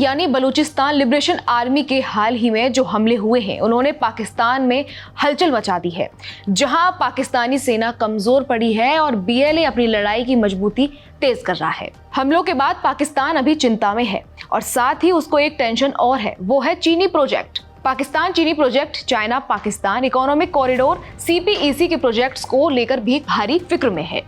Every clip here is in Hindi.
यानी बलूचिस्तान लिबरेशन आर्मी के हाल ही में जो हमले हुए हैं उन्होंने पाकिस्तान में हलचल मचा दी है, जहां पाकिस्तानी सेना कमजोर पड़ी है और बीएलए अपनी लड़ाई की मजबूती तेज कर रहा है। हमलों के बाद पाकिस्तान अभी चिंता में है और साथ ही उसको एक टेंशन और है, वो है चीनी प्रोजेक्ट। पाकिस्तान चीनी project, China Pakistan economic corridor CPEC के प्रोजेक्ट्स को लेकर भी भारी फिक्र में है।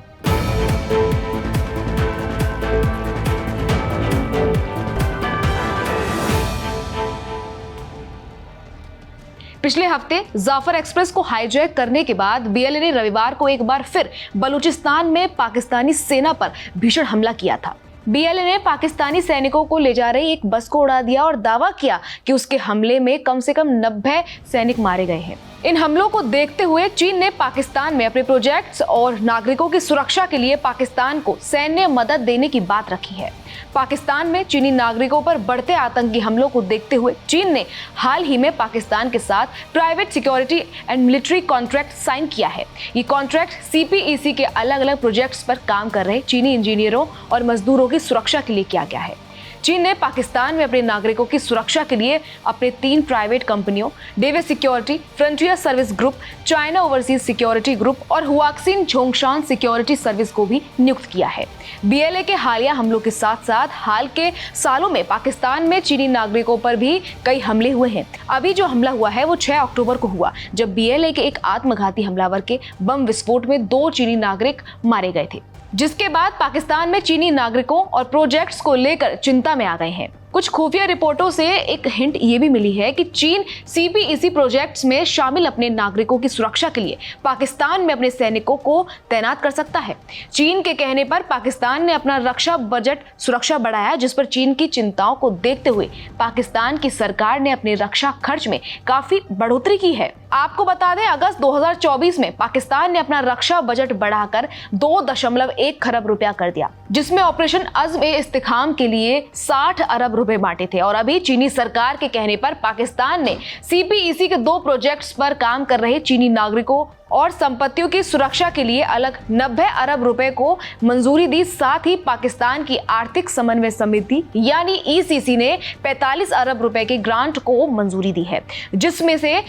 पिछले हफ्ते जाफर एक्सप्रेस को हाईजैक करने के बाद बीएलए ने रविवार को एक बार फिर बलूचिस्तान में पाकिस्तानी सेना पर भीषण हमला किया था। बीएलए ने पाकिस्तानी सैनिकों को ले जा रही एक बस को उड़ा दिया और दावा किया कि उसके हमले में कम से कम 90 सैनिक मारे गए हैं। इन हमलों को देखते हुए चीन ने पाकिस्तान में अपने प्रोजेक्ट्स और नागरिकों की सुरक्षा के लिए पाकिस्तान को सैन्य मदद देने की बात रखी है। पाकिस्तान में चीनी नागरिकों पर बढ़ते आतंकी हमलों को देखते हुए चीन ने हाल ही में पाकिस्तान के साथ private security and military contract sign किया है। ये कॉन्ट्रैक्ट CPEC के अलग अलग प्रोजेक्ट्स पर काम कर रहे चीनी इंजीनियरों और मजदूरों की सुरक्षा के लिए किया गया है। चीन ने पाकिस्तान में अपने नागरिकों की सुरक्षा के लिए अपने 3 प्राइवेट कंपनियों Dewe Security, Frontier Service Group, China Overseas Security Group और हुआक्सिन झोंगशान सिक्योरिटी सर्विस को भी नियुक्त किया है। बीएलए के हालिया हमलों के साथ साथ हाल के सालों में पाकिस्तान में चीनी नागरिकों पर भी कई हमले हुए हैं। अभी जो हमला हुआ है वो 6 अक्टूबर को हुआ, जब बीएलए के एक आत्मघाती हमलावर के बम विस्फोट में 2 चीनी नागरिक मारे गए थे, जिसके बाद पाकिस्तान में चीनी नागरिकों और प्रोजेक्ट्स को लेकर चिंता में आ गए हैं। कुछ खुफिया रिपोर्टों से एक हिंट ये भी मिली है कि चीन CPEC प्रोजेक्ट्स में शामिल अपने नागरिकों की सुरक्षा के लिए पाकिस्तान में अपने सैनिकों को तैनात कर सकता है। चीन के कहने पर पाकिस्तान ने अपना रक्षा बजट सुरक्षा बढ़ाया, जिस पर चीन की चिंताओं को देखते हुए पाकिस्तान की सरकार ने अपने रक्षा खर्च में काफी बढ़ोतरी की है। आपको बता दें, अगस्त 2024 में पाकिस्तान ने अपना रक्षा बजट बढ़ाकर 2.1 खरब रुपया कर दिया, जिसमें ऑपरेशन अज़्म-ए-इस्तिकाम के लिए 60 अरब रुपए बांटे थे। और अभी चीनी सरकार के कहने पर पाकिस्तान ने CPEC के 2 प्रोजेक्ट्स पर काम कर रहे चीनी नागरिकों और संपत्तियों की सुरक्षा के लिए अलग 90 अरब रुपए को मंजूरी दी। साथ ही पाकिस्तान की आर्थिक समन्वय समिति यानी ECC ने 45 अरब रुपए के ग्रांट को मंजूरी दी है, जिसमें से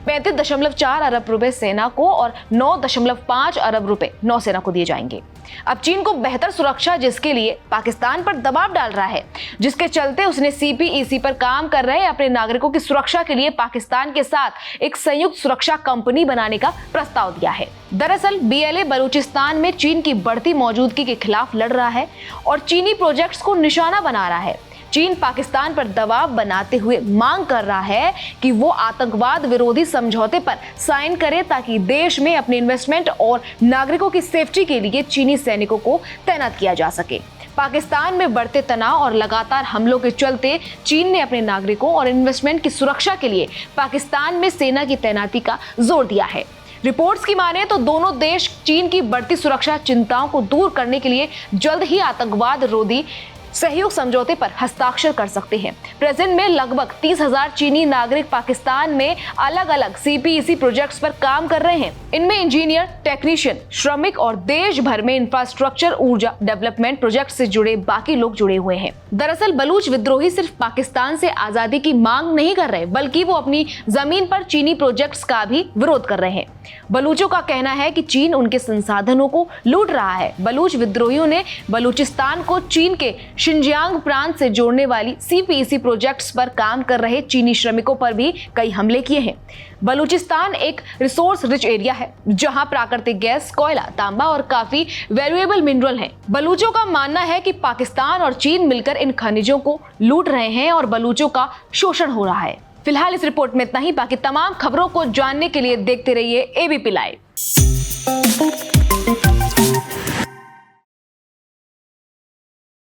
35.4 अरब रुपए सेना को और 9.5 अरब रुपए नौसेना को दिए जाएंगे। अब चीन को बेहतर सुरक्षा जिसके लिए पाकिस्तान पर दबाव डाल रहा है, जिसके चलते उसने CPEC पर काम कर रहे अपने नागरिकों की सुरक्षा के लिए पाकिस्तान के साथ एक संयुक्त सुरक्षा कंपनी बनाने का प्रस्ताव दिया है। दरअसल बीएलए बलूचिस्तान में चीन की बढ़ती मौजूदगी के खिलाफ लड़ रहा है और चीनी प्रोजेक्ट्स को निशाना बना रहा है। चीन पाकिस्तान पर दबाव बनाते हुए मांग कर रहा है कि वो आतंकवाद विरोधी समझौते पर साइन करे, ताकि देश में अपने इन्वेस्टमेंट और नागरिकों की सेफ्टी के लिए चीनी सैनिकों को तैनात किया जा सके। पाकिस्तान में बढ़ते तनाव और लगातार हमलों के चलते चीन ने अपने नागरिकों और इन्वेस्टमेंट की सुरक्षा के लिए पाकिस्तान में सेना की तैनाती का जोर दिया है। रिपोर्ट्स की माने तो दोनों देश चीन की बढ़ती सुरक्षा चिंताओं को दूर करने के लिए जल्द ही आतंकवाद रोधी सहयोग समझौते पर हस्ताक्षर कर सकते हैं। प्रेजेंट में लगभग 30,000 चीनी नागरिक पाकिस्तान में अलग अलग CPEC प्रोजेक्ट्स पर काम कर रहे हैं। इनमें इंजीनियर, टेक्नीशियन, श्रमिक और देश भर में इंफ्रास्ट्रक्चर, ऊर्जा डेवलपमेंट प्रोजेक्ट से जुड़े बाकी लोग जुड़े हुए हैं। दरअसल बलूच विद्रोही सिर्फ पाकिस्तान से आजादी की मांग नहीं कर रहे, बल्कि वो अपनी जमीन पर चीनी प्रोजेक्ट्स का भी विरोध कर रहे हैं। बलूचों का कहना है कि चीन उनके संसाधनों को लूट रहा है। बलूच विद्रोहियों ने बलूचिस्तान को चीन के शिनजियांग प्रांत से जोड़ने वाली CPEC प्रोजेक्ट्स पर काम कर रहे चीनी श्रमिकों पर भी कई हमले किए हैं। बलूचिस्तान एक रिसोर्स रिच एरिया है, जहां प्राकृतिक गैस, कोयला, तांबा और काफी वैल्यूएबल मिनरल हैं। बलूचों का मानना है कि पाकिस्तान और चीन मिलकर इन खनिजों को लूट रहे हैं और बलूचों का शोषण हो रहा है। फिलहाल इस रिपोर्ट में इतना ही। बाकी तमाम खबरों को जानने के लिए देखते रहिए ABP लाइव।